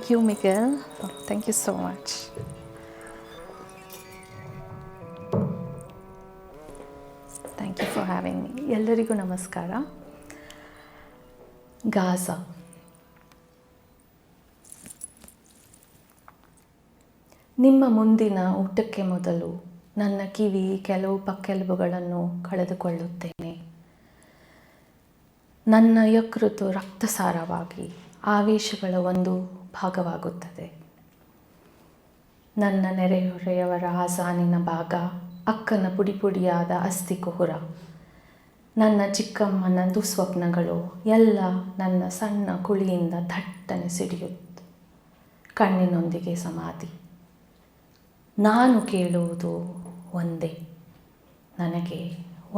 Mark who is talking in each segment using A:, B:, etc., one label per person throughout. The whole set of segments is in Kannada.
A: Thank you, Miguel. Thank you so much. Thank you for having me. ಎಲ್ಲರಿಗೂ ನಮಸ್ಕಾರ. ಗಾಜಾ. ನಿಮ್ಮ ಮುಂದಿನ ಊಟಕ್ಕೆ ಮೊದಲು ನನ್ನ ಕಿವಿ ಕೆಲವು ಪಕ್ಕೆಲುಬುಗಳನ್ನು ಕಳೆದುಕೊಳ್ಳುತ್ತೇನೆ. ನನ್ನ ಯಕೃತ್ತು ರಕ್ತಸಾರವಾಗಿ ಆವೇಶಗಳ ಒಂದು ಭಾಗವಾಗುತ್ತದೆ. ನನ್ನ ನೆರೆಹೊರೆಯವರ ಆಸಾನಿನ ಭಾಗ, ಅಕ್ಕನ ಪುಡಿಯಾದ ಅಸ್ಥಿಕುಹುರ, ನನ್ನ ಚಿಕ್ಕಮ್ಮನ ದುಸ್ವಪ್ನಗಳು ಎಲ್ಲ ನನ್ನ ಸಣ್ಣ ಕುಳಿಯಿಂದ ಥಟ್ಟನೆ ಸಿಡಿಯುತ್ತೆ. ಕಣ್ಣಿನೊಂದಿಗೆ ಸಮಾಧಿ. ನಾನು ಕೇಳುವುದು ಒಂದೇ, ನನಗೆ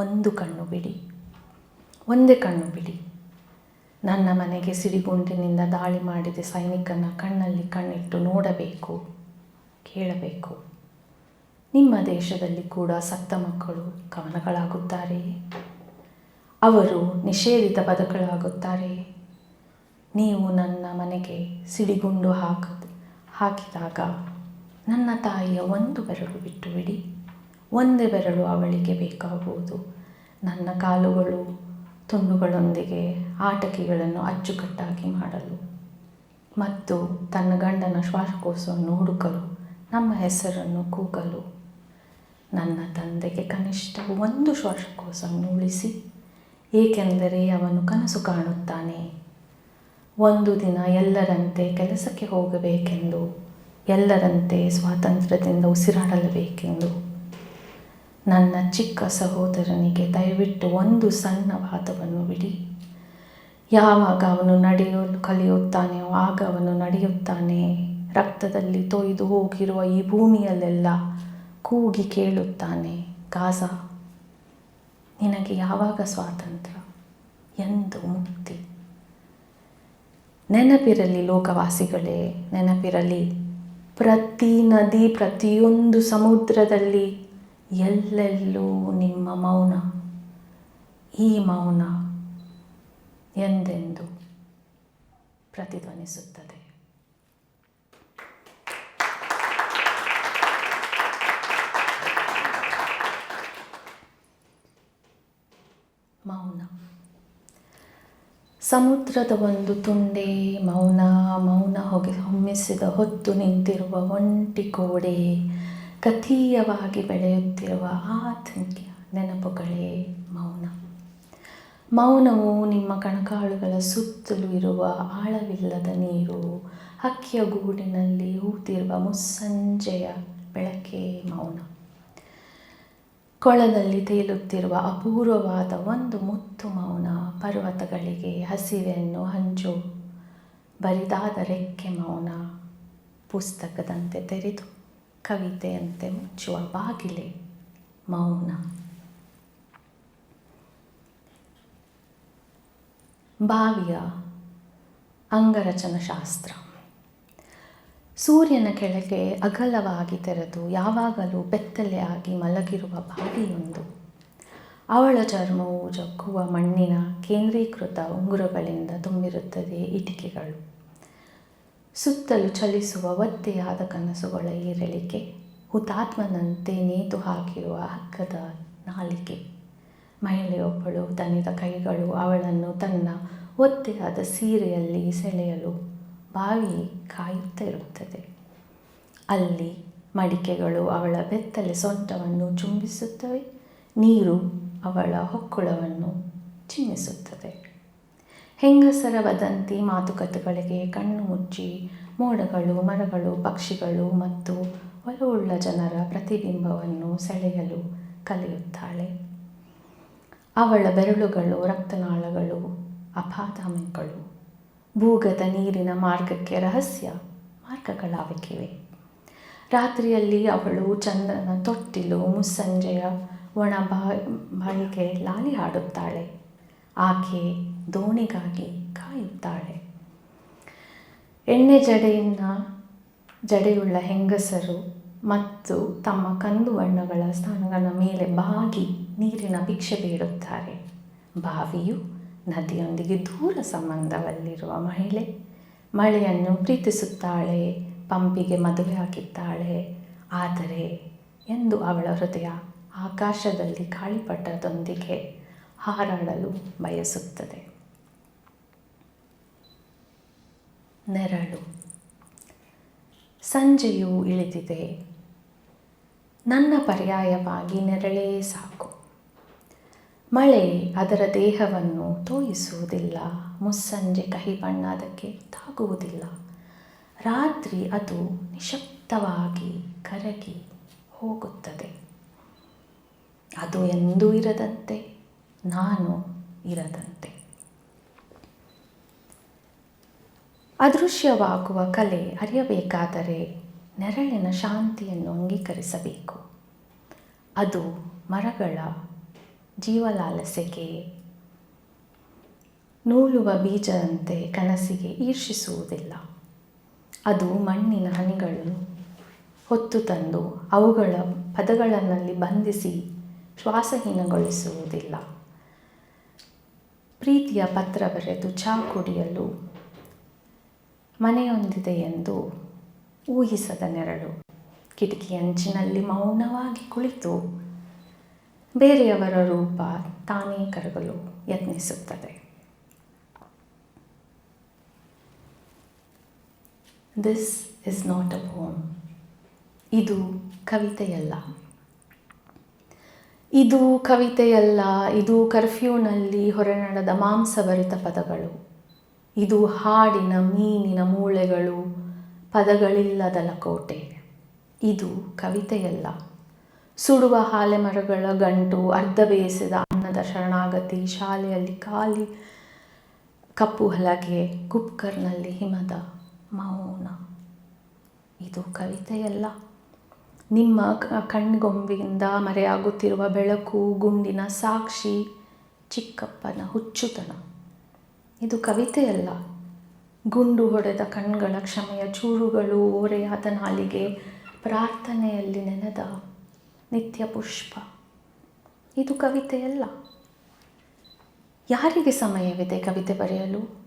A: ಒಂದು ಕಣ್ಣು ಬಿಡಿ, ಒಂದೇ ಕಣ್ಣು ಬಿಡಿ. ನನ್ನ ಮನೆಗೆ ಸಿಡಿಗುಂಡಿನಿಂದ ದಾಳಿ ಮಾಡಿದ ಸೈನಿಕನ ಕಣ್ಣಲ್ಲಿ ಕಣ್ಣಿಟ್ಟು ನೋಡಬೇಕು, ಕೇಳಬೇಕು. ನಿಮ್ಮ ದೇಶದಲ್ಲಿ ಕೂಡ ಸತ್ತ ಮಕ್ಕಳು ಕವನಗಳಾಗುತ್ತಾರೆಯೇ? ಅವರು ನಿಷೇಧಿತ ಪದಗಳಾಗುತ್ತಾರೆಯೇ? ನೀವು ನನ್ನ ಮನೆಗೆ ಸಿಡಿಗುಂಡು ಹಾಕಿದಾಗ ನನ್ನ ತಾಯಿಯ ಒಂದು ಬೆರಳು ಬಿಟ್ಟು ಬಿಡಿ. ಒಂದೇ ಬೆರಳು ಅವಳಿಗೆ ಬೇಕಾಗುವುದು ನನ್ನ ಕಾಲುಗಳು ತುಂಡುಗಳೊಂದಿಗೆ ಆಟಕೆಗಳನ್ನು ಅಚ್ಚುಕಟ್ಟಾಗಿ ಮಾಡಲು ಮತ್ತು ತನ್ನ ಗಂಡನ ಶ್ವಾಸಕೋಶವನ್ನು ಹುಡುಕಲು, ನಮ್ಮ ಹೆಸರನ್ನು ಕೂಗಲು. ನನ್ನ ತಂದೆಗೆ ಕನಿಷ್ಠ ಒಂದು ಶ್ವಾಸಕೋಶವನ್ನು ಉಳಿಸಿ, ಏಕೆಂದರೆ ಅವನು ಕನಸು ಕಾಣುತ್ತಾನೆ. ಒಂದು ದಿನ ಎಲ್ಲರಂತೆ ಕೆಲಸಕ್ಕೆ ಹೋಗಬೇಕೆಂದು, ಎಲ್ಲರಂತೆ ಸ್ವಾತಂತ್ರ್ಯದಿಂದ ಉಸಿರಾಡಲೇಬೇಕೆಂದು. ನನ್ನ ಚಿಕ್ಕ ಸಹೋದರನಿಗೆ ದಯವಿಟ್ಟು ಒಂದು ಸಣ್ಣ ವಾದವನ್ನು ಬಿಡಿ. ಯಾವಾಗ ಅವನು ನಡೆಯಲು ಕಲಿಯುತ್ತಾನೆಯೋ ಆಗ ಅವನು ನಡೆಯುತ್ತಾನೆ. ರಕ್ತದಲ್ಲಿ ತೊಯ್ದು ಹೋಗಿರುವ ಈ ಭೂಮಿಯಲ್ಲೆಲ್ಲ ಕೂಗಿ ಕೇಳುತ್ತಾನೆ, ಗಾಜಾ, ನಿನಗೆ ಯಾವಾಗ ಸ್ವಾತಂತ್ರ್ಯ, ಎಂದು ಮುಕ್ತಿ? ನೆನಪಿರಲಿ ಲೋಕವಾಸಿಗಳೇ, ನೆನಪಿರಲಿ. ಪ್ರತಿ ನದಿ, ಪ್ರತಿಯೊಂದು ಸಮುದ್ರದಲ್ಲಿ ಎಲ್ಲೆಲ್ಲೂ ನಿಮ್ಮ ಮೌನ, ಈ ಮೌನ ಎಂದೆಂದು ಪ್ರತಿಧ್ವನಿಸುತ್ತದೆ. ಮೌನ. ಸಮುದ್ರದ ಒಂದು ತುಂಡೆ ಮೌನ, ಮೌನ ಹೊಮ್ಮಿಸಿದ ಹೊತ್ತು ನಿಂತಿರುವ ಒಂಟಿ ಕೋಡೆ, ಕಥೀಯವಾಗಿ ಬೆಳೆಯುತ್ತಿರುವ ಆತಂಕ ನೆನಪುಗಳೇ ಮೌನ. ಮೌನವು ನಿಮ್ಮ ಕಣಕಾಳುಗಳ ಸುತ್ತಲೂ ಇರುವ ಆಳವಿಲ್ಲದ ನೀರು, ಹಕ್ಕಿಯ ಗೂಡಿನಲ್ಲಿ ಹೂತಿರುವ ಮುಸ್ಸಂಜೆಯ ಬೆಳಕೇ ಮೌನ. ಕೊಳದಲ್ಲಿ ತೇಲುತ್ತಿರುವ ಅಪೂರ್ವವಾದ ಒಂದು ಮುತ್ತು ಮೌನ, ಪರ್ವತಗಳಿಗೆ ಹಸಿವೆಯನ್ನು ಹಂಚು ಬರಿದಾದ ರೆಕ್ಕೆ ಮೌನ, ಪುಸ್ತಕದಂತೆ ತೆರೆದು ಕವಿತೆಯಂತೆ ಮುಚ್ಚುವ ಬಾಗಿಲೆ ಮೌನ. ಬಾವಿಯ ಅಂಗರಚನಾಶಾಸ್ತ್ರ. ಸೂರ್ಯನ ಕೆಳಗೆ ಅಗಲವಾಗಿ ತೆರೆದು ಯಾವಾಗಲೂ ಬೆತ್ತಲೆಯಾಗಿ ಮಲಗಿರುವ ಬಾವಿಯೊಂದು. ಅವಳ ಚರ್ಮವು ಜಗ್ಗುವ ಮಣ್ಣಿನ ಕೇಂದ್ರೀಕೃತ ಉಂಗುರಗಳಿಂದ ತುಂಬಿರುತ್ತದೆ. ಇಟಿಕೆಗಳು, ಸುತ್ತಲೂ ಚಲಿಸುವ ಒತ್ತೆಯಾದ ಕನಸುಗಳ ಏರಳಿಕೆ, ಹುತಾತ್ಮನಂತೆ ನೇತು ಹಾಕಿರುವ ಹಗ್ಗದ ನಾಲಿಗೆ. ಮಹಿಳೆಯೊಬ್ಬಳು ದಣಿದ ಕೈಗಳು ಅವಳನ್ನು ತನ್ನ ಒತ್ತೆಯಾದ ಸೀರೆಯಲ್ಲಿ ಸೆಳೆಯಲು ಬಾವಿ ಕಾಯುತ್ತಾ ಇರುತ್ತದೆ. ಅಲ್ಲಿ ಮಡಿಕೆಗಳು ಅವಳ ಬೆತ್ತಲೆ ಸೊಂಟವನ್ನು ಚುಂಬಿಸುತ್ತವೆ, ನೀರು ಅವಳ ಹೊಕ್ಕುಳವನ್ನು ಚಿಮ್ಮಿಸುತ್ತದೆ. ಹೆಂಗಸರ ವದಂತಿ ಮಾತುಕತೆಗಳಿಗೆ ಕಣ್ಣು ಮುಚ್ಚಿ ಮೋಡಗಳು, ಮರಗಳು, ಪಕ್ಷಿಗಳು ಮತ್ತು ಒಲವುಳ್ಳ ಜನರ ಪ್ರತಿಬಿಂಬವನ್ನು ಸೆಳೆಯಲು ಕಲಿಯುತ್ತಾಳೆ. ಅವಳ ಬೆರಳುಗಳು ರಕ್ತನಾಳಗಳು, ಅಪಾದಮೆಗಳು, ಭೂಗತ ನೀರಿನ ಮಾರ್ಗಕ್ಕೆ ರಹಸ್ಯ ಮಾರ್ಗಗಳಾಗಿವೆ. ರಾತ್ರಿಯಲ್ಲಿ ಅವಳು ಚಂದ್ರನ ತೊಟ್ಟಿಲು, ಮುಸ್ಸಂಜೆಯ ಒಣ ಬಾಯಿಗೆ ಲಾಲಿ ಹಾಡುತ್ತಾಳೆ. ಆಕೆ ದೋಣಿಗಾಗಿ ಕಾಯುತ್ತಾಳೆ. ಎಣ್ಣೆ ಜಡೆಯುಳ್ಳ ಹೆಂಗಸರು ಮತ್ತು ತಮ್ಮ ಕಂದು ಬಣ್ಣಗಳ ಸ್ಥಾನಗಳ ಮೇಲೆ ಬಾಗಿ ನೀರಿನ ಭಿಕ್ಷೆ ಬೇಡುತ್ತಾರೆ. ಬಾವಿಯು ನದಿಯೊಂದಿಗೆ ದೂರ ಸಂಬಂಧದಲ್ಲಿರುವ ಮಹಿಳೆ ಮಳೆಯನ್ನು ಪ್ರೀತಿಸುತ್ತಾಳೆ, ಪಂಪಿಗೆ ಮದುವೆಯಾಗಿದ್ದಾಳೆ. ಆದರೆ ಎಂದು ಅವಳ ಹೃದಯ ಆಕಾಶದಲ್ಲಿ ಗಾಳಿಪಟದೊಂದಿಗೆ ಹಾರಾಡಲು ಬಯಸುತ್ತದೆ. ನೆರಳು. ಸಂಜೆಯು ಇಳಿದಿದೆ. ನನ್ನ ಪರ್ಯಾಯವಾಗಿ ನೆರಳೇ ಸಾಕು. ಮಳೆ ಅದರ ದೇಹವನ್ನು ತೋಯಿಸುವುದಿಲ್ಲ. ಮುಸ್ಸಂಜೆ ಕಹಿ ಬಣ್ಣ ಅದಕ್ಕೆ ತಾಗುವುದಿಲ್ಲ. ರಾತ್ರಿ ಅದು ನಿಶಬ್ದವಾಗಿ ಕರಗಿ ಹೋಗುತ್ತದೆ. ಅದು ಎಂದೂ ಇರದಂತೆ, ನಾನು ಇರದಂತೆ. ಅದೃಶ್ಯವಾಗುವ ಕಲೆ ಅರಿಯಬೇಕಾದರೆ ನೆರಳಿನ ಶಾಂತಿಯನ್ನು ಅಂಗೀಕರಿಸಬೇಕು. ಅದು ಮರಗಳ ಜೀವಲಾಲಸೆಗೆ ನೂಲುವ ಬೀಜದಂತೆ ಕನಸಿಗೆ ಈರ್ಷಿಸುವುದಿಲ್ಲ. ಅದು ಮಣ್ಣಿನ ಹನಿಗಳನ್ನು ಹೊತ್ತು ತಂದು ಅವುಗಳ ಪದಗಳಲ್ಲಿ ಬಂಧಿಸಿ ಶ್ವಾಸಹೀನಗೊಳಿಸುವುದಿಲ್ಲ. ಪ್ರೀತಿಯ ಪತ್ರ ಬರೆದು ಚಹಾ ಕುಡಿಯಲು ಮನೆಯೊಂದಿದೆ ಎಂದು ಊಹಿಸದ ನೆರಳು ಕಿಟಕಿ ಅಂಚಿನಲ್ಲಿ ಮೌನವಾಗಿ ಕುಳಿತು ಬೇರೆಯವರ ರೂಪ ತಾನೇ ಕರಗಲು ಯತ್ನಿಸುತ್ತದೆ. ದಿಸ್ ಇಸ್ ನಾಟ್ ಅ ಪೋಮ್. ಇದು ಕವಿತೆಯಲ್ಲ. ಇದು ಕವಿತೆಯಲ್ಲ. ಇದು ಕರ್ಫ್ಯೂನಲ್ಲಿ ಹೊರನಡೆದ ಮಾಂಸಭರಿತ ಪದಗಳು. ಇದು ಹಾಡಿನ ಮೀನಿನ ಮೂಳೆಗಳು, ಪದಗಳಿಲ್ಲದ ಲಕೋಟೆ. ಇದು ಕವಿತೆಯಲ್ಲ. ಸುಡುವ ಹಾಲೆಮರಗಳ ಗಂಟು, ಅರ್ಧ ಬೇಯಿಸಿದ ಅನ್ನದ ಶರಣಾಗತಿ, ಶಾಲೆಯಲ್ಲಿ ಖಾಲಿ ಕಪ್ಪು ಹಲಗೆ, ಕುಕ್ಕರ್ನಲ್ಲಿ ಹಿಮದ ಮೌನ. ಇದು ಕವಿತೆಯಲ್ಲ. ನಿಮ್ಮ ಕಣ್ಗೊಂಬಿಂದ ಮರೆಯಾಗುತ್ತಿರುವ ಬೆಳಕು, ಗುಂಡಿನ ಸಾಕ್ಷಿ, ಚಿಕ್ಕಪ್ಪನ ಹುಚ್ಚುತನ. ಇದು ಕವಿತೆಯಲ್ಲ. ಗುಂಡು ಹೊಡೆದ ಕಣ್ಗಳ ಕ್ಷಮೆಯ ಚೂರುಗಳು, ಓರೆಯಾದ ನಾಲಿಗೆ, ಪ್ರಾರ್ಥನೆಯಲ್ಲಿ ನೆನೆದ ನಿತ್ಯ ಪುಷ್ಪ. ಇದು ಕವಿತೆಯಲ್ಲ. ಯಾರಿಗೆ ಸಮಯವಿದೆ ಕವಿತೆ ಬರೆಯಲು?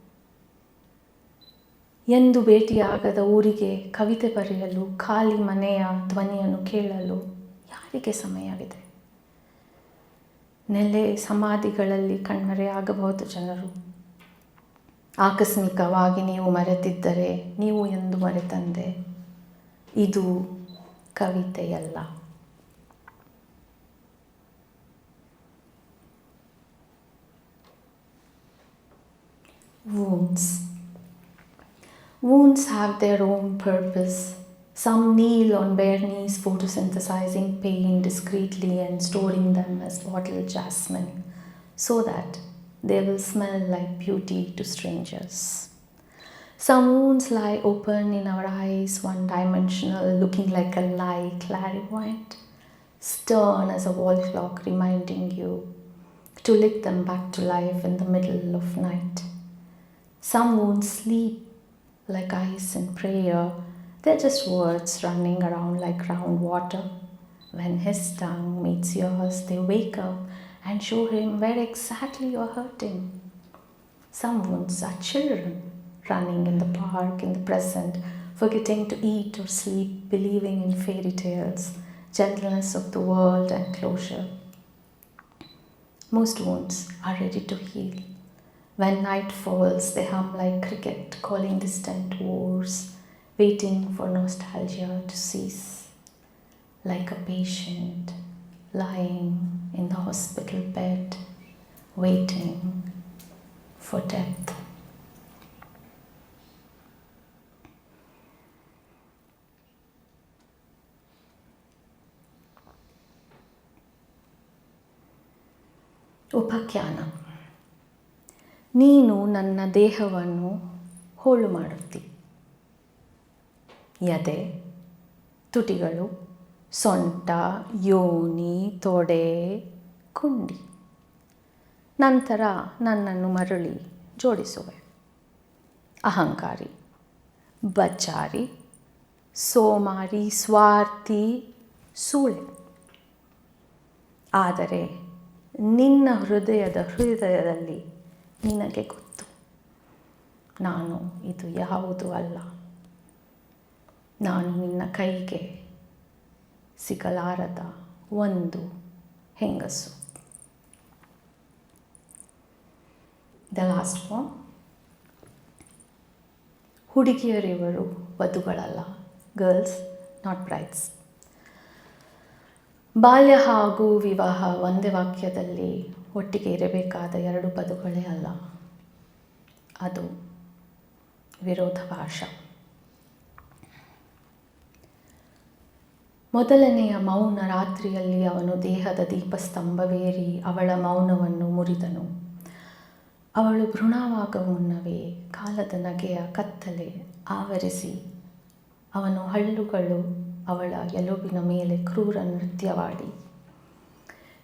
A: ಎಂದು ಭೇಟಿಯಾಗದ ಊರಿಗೆ ಕವಿತೆ ಬರೆಯಲು, ಖಾಲಿ ಮನೆಯ ಧ್ವನಿಯನ್ನು ಕೇಳಲು ಯಾರಿಗೆ ಸಮಯವಿದೆ? ನೆಲೆ ಸಮಾಧಿಗಳಲ್ಲಿ ಕಣ್ಮರೆಯಾಗಬಹುದು ಜನರು. ಆಕಸ್ಮಿಕವಾಗಿ ನೀವು ಮರೆತಿದ್ದರೆ ನೀವು ಎಂದು ಮರೆತಂದೆ. ಇದು ಕವಿತೆಯಲ್ಲ. Wounds. Wounds have their own purpose. Some kneel on bare knees, photosynthesizing pain discreetly and storing them as bottled jasmine, so that they will smell like beauty to strangers. Some wounds lie open in our eyes, one-dimensional, looking like a lie, clairvoyant, stern as a wall clock, reminding you to lick them back to life in the middle of night. Some wounds sleep like ice in prayer. They're just words running around like groundwater. When his tongue meets yours, they wake up and show him where exactly you're hurting. Some wounds are children running in the park in the present, forgetting to eat or sleep, believing in fairy tales, gentleness of the world and closure. Most wounds are ready to heal. When night falls, they hum like cricket, calling distant wars, waiting for nostalgia to cease. Like a patient lying in the hospital bed, waiting for death. ಉಪಾಖ್ಯಾನ. ನೀನು ನನ್ನ ದೇಹವನ್ನು ಹೋಳು ಮಾಡುತ್ತಿ. ಎದೆ, ತುಟಿಗಳು, ಸೊಂಟ, ಯೋನಿ, ತೊಡೆ, ಕುಂಡಿ. ನಂತರ ನನ್ನನ್ನು ಮರಳಿ ಜೋಡಿಸುವೆ. ಅಹಂಕಾರಿ, ಬಚ್ಚಾರಿ, ಸೋಮಾರಿ, ಸ್ವಾರ್ಥಿ, ಸೂಳೆ. ಆದರೆ ನಿನ್ನ ಹೃದಯದಲ್ಲಿ ನಿನಗೆ ಗೊತ್ತು, ನಾನು ಇದು ಯಾವುದೂ ಅಲ್ಲ. ನಾನು ನಿನ್ನ ಕೈಗೆ ಸಿಗಲಾರದ ಒಂದು ಹೆಂಗಸು. The last form. ಹುಡುಗಿಯರಿವರು ವಧುಗಳಲ್ಲ, ಗರ್ಲ್ಸ್ ನಾಟ್ ಬ್ರೈಡ್ಸ್. ಬಾಲ್ಯ ಹಾಗೂ ವಿವಾಹ ಒಂದೇ ವಾಕ್ಯದಲ್ಲಿ ಒಟ್ಟಿಗೆ ಇರಬೇಕಾದ ಎರಡು ಪದಗಳೇ ಅಲ್ಲ, ಅದು ವಿರೋಧಾಭಾಸ. ಮೊದಲನೆಯ ಮೌನ ರಾತ್ರಿಯಲ್ಲಿ ಅವನು ದೇಹದ ದೀಪಸ್ತಂಭವೇರಿ ಅವಳ ಮೌನವನ್ನು ಮುರಿದನು. ಅವಳು ಭ್ರೂಣವಾಗುವ ಮುನ್ನವೇ ಕಾಲದ ನಗೆಯ ಕತ್ತಲೆ ಆವರಿಸಿ ಅವನು ಹಳ್ಳುಗಳು ಅವಳ ಎಲುಬಿನ ಮೇಲೆ ಕ್ರೂರ ನೃತ್ಯವಾಡಿ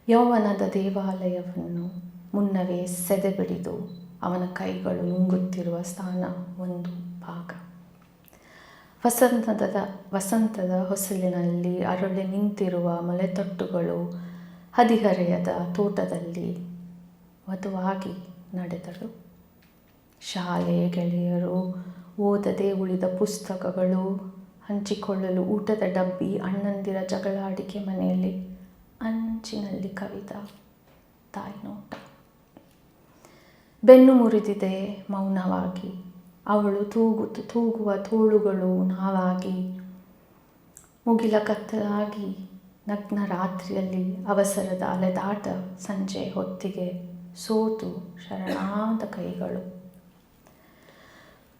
A: ಯೌವನದ ದೇವಾಲಯವನ್ನು ಮುನ್ನವೇ ಸೆದೆಬಿಡಿದು ಅವನ ಕೈಗಳು ನುಂಗುತ್ತಿರುವ ಸ್ಥಾನ ಒಂದು ಭಾಗ. ವಸಂತದ ಹೊಸಲಿನಲ್ಲಿ ಅರಳಿ ನಿಂತಿರುವ ಮೊಲೆತೊಟ್ಟುಗಳು ಹದಿಹರೆಯದ ತೋಟದಲ್ಲಿ ವಧುವಾಗಿ ನಡೆದಳು. ಶಾಲೆ ಗೆಳೆಯರು, ಓದದೆ ಉಳಿದ ಪುಸ್ತಕಗಳು, ಹಂಚಿಕೊಳ್ಳಲು ಊಟದ ಡಬ್ಬಿ, ಅಣ್ಣಂದಿರ ಜಗಳಾಡಿಕೆ, ಮನೆಯಲ್ಲಿ ಅಂಚಿನಲ್ಲಿ ಕವಿದ ತಾಯಿ ನೋಟ. ಬೆನ್ನು ಮುರಿದಿದೆ ಮೌನವಾಗಿ, ಅವಳು ತೂಗುವ ತೋಳುಗಳು ನಾವಾಗಿ, ಮುಗಿಲ ಕತ್ತಲಾಗಿ ನಗ್ನ ರಾತ್ರಿಯಲ್ಲಿ ಅವಸರದ ಅಲೆದಾಟ, ಸಂಜೆ ಹೊತ್ತಿಗೆ ಸೋತು ಶರಣಾದ ಕೈಗಳು.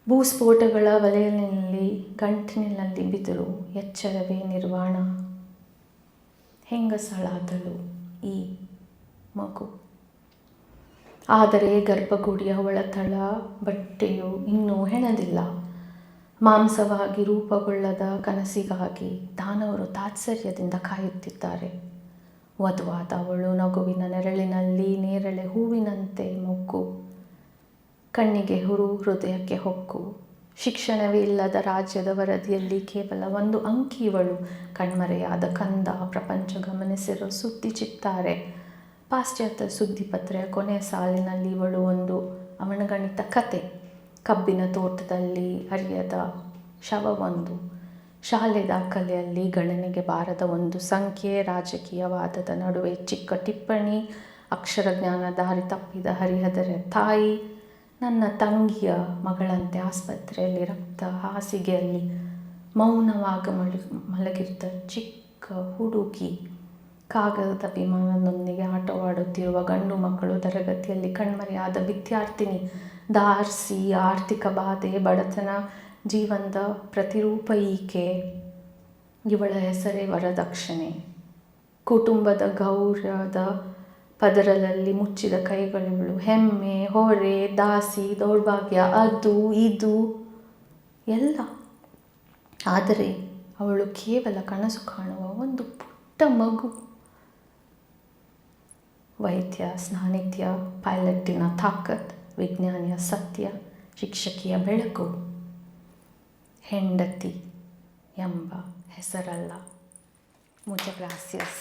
A: ಭೂಸ್ಫೋಟಗಳ ವಲಯದಲ್ಲಿ ಗಂಟಿನಲ್ಲಿ ಬಿದಿರು, ಎಚ್ಚರವೇ ನಿರ್ವಾಣ. ಹೆಂಗಸಳಾದಳು ಈ ಮಗು. ಆದರೆ ಗರ್ಭಗುಡಿಯ ಒಳತಳ ಬಟ್ಟೆಯು ಇನ್ನೂ ಹೆಣದಿಲ್ಲ. ಮಾಂಸವಾಗಿ ರೂಪುಗೊಳ್ಳದ ಕನಸಿಗಾಗಿ ದಾನವರು ತಾತ್ಸರ್ಯದಿಂದ ಕಾಯುತ್ತಿದ್ದಾರೆ. ವಧುವಾದ ಅವಳು ನಗುವಿನ ನೆರಳಿನಲ್ಲಿ ನೇರಳೆ ಹೂವಿನಂತೆ ಮೊಗ್ಗು, ಕಣ್ಣಿಗೆ ಹುರು, ಹೃದಯಕ್ಕೆ ಹೊಕ್ಕು. ಶಿಕ್ಷಣವೇ ಇಲ್ಲದ ರಾಜ್ಯದ ವರದಿಯಲ್ಲಿ ಕೇವಲ ಒಂದು ಅಂಕಿ ಇವಳು. ಕಣ್ಮರೆಯಾದ ಕಂದ, ಪ್ರಪಂಚ ಗಮನಿಸಿರೋ ಸುದ್ದಿ ಚಿತ್ತಾರೆ. ಪಾಶ್ಚಾತ್ಯ ಸುದ್ದಿಪತ್ರೆಯ ಕೊನೆಯ ಸಾಲಿನಲ್ಲಿ ಇವಳು ಒಂದು ಅವಣಗಣಿತ ಕತೆ. ಕಬ್ಬಿನ ತೋಟದಲ್ಲಿ ಅರಿಯದ ಶವವೊಂದು, ಶಾಲೆ ದಾಖಲೆಯಲ್ಲಿ ಗಣನೆಗೆ ಬಾರದ ಒಂದು ಸಂಖ್ಯೆ, ರಾಜಕೀಯವಾದದ ನಡುವೆ ಚಿಕ್ಕ ಟಿಪ್ಪಣಿ, ಅಕ್ಷರಜ್ಞಾನ ದಾರಿ ತಪ್ಪಿದ ಹರಿಹರೆಯ ತಾಯಿ. ನನ್ನ ತಂಗಿಯ ಮಗಳಂತೆ ಆಸ್ಪತ್ರೆಯಲ್ಲಿ ರಕ್ತ ಹಾಸಿಗೆಯಲ್ಲಿ ಮೌನವಾಗ ಮಲಗಿದ್ದ ಚಿಕ್ಕ ಹುಡುಗಿ. ಕಾಗದದ ವಿಮಾನದೊಂದಿಗೆ ಆಟವಾಡುತ್ತಿರುವ ಗಂಡು ಮಕ್ಕಳು, ತರಗತಿಯಲ್ಲಿ ಕಣ್ಮರೆಯಾದ ವಿದ್ಯಾರ್ಥಿನಿ. ದಾರ್ಸಿ, ಆರ್ಥಿಕ ಬಾಧೆ, ಬಡತನ, ಜೀವನದ ಪ್ರತಿರೂಪ ಈಕೆ. ಇವಳ ಹೆಸರೇ ವರದಕ್ಷಿಣೆ. ಕುಟುಂಬದ ಗೌರವದ ಪದರಲ್ಲಿ ಮುಚ್ಚಿದ ಕೈಗಳಿವಳು. ಹೆಮ್ಮೆ, ಹೊರೆ, ದಾಸಿ, ದೌರ್ಭಾಗ್ಯ, ಅದು ಇದು ಎಲ್ಲ. ಆದರೆ ಅವಳು ಕೇವಲ ಕನಸು ಕಾಣುವ ಒಂದು ಪುಟ್ಟ ಮಗು. ವೈದ್ಯ ಸಾನ್ನಿಧ್ಯ, ಪೈಲಟ್ಟಿನ ತಾಕತ್, ವಿಜ್ಞಾನಿಯ ಸತ್ಯ, ಶಿಕ್ಷಕಿಯ ಬೆಳಕು, ಹೆಂಡತಿ ಎಂಬ ಹೆಸರಲ್ಲ. ಮುಜೆ ಗ್ರಾಸಿಯಸ್.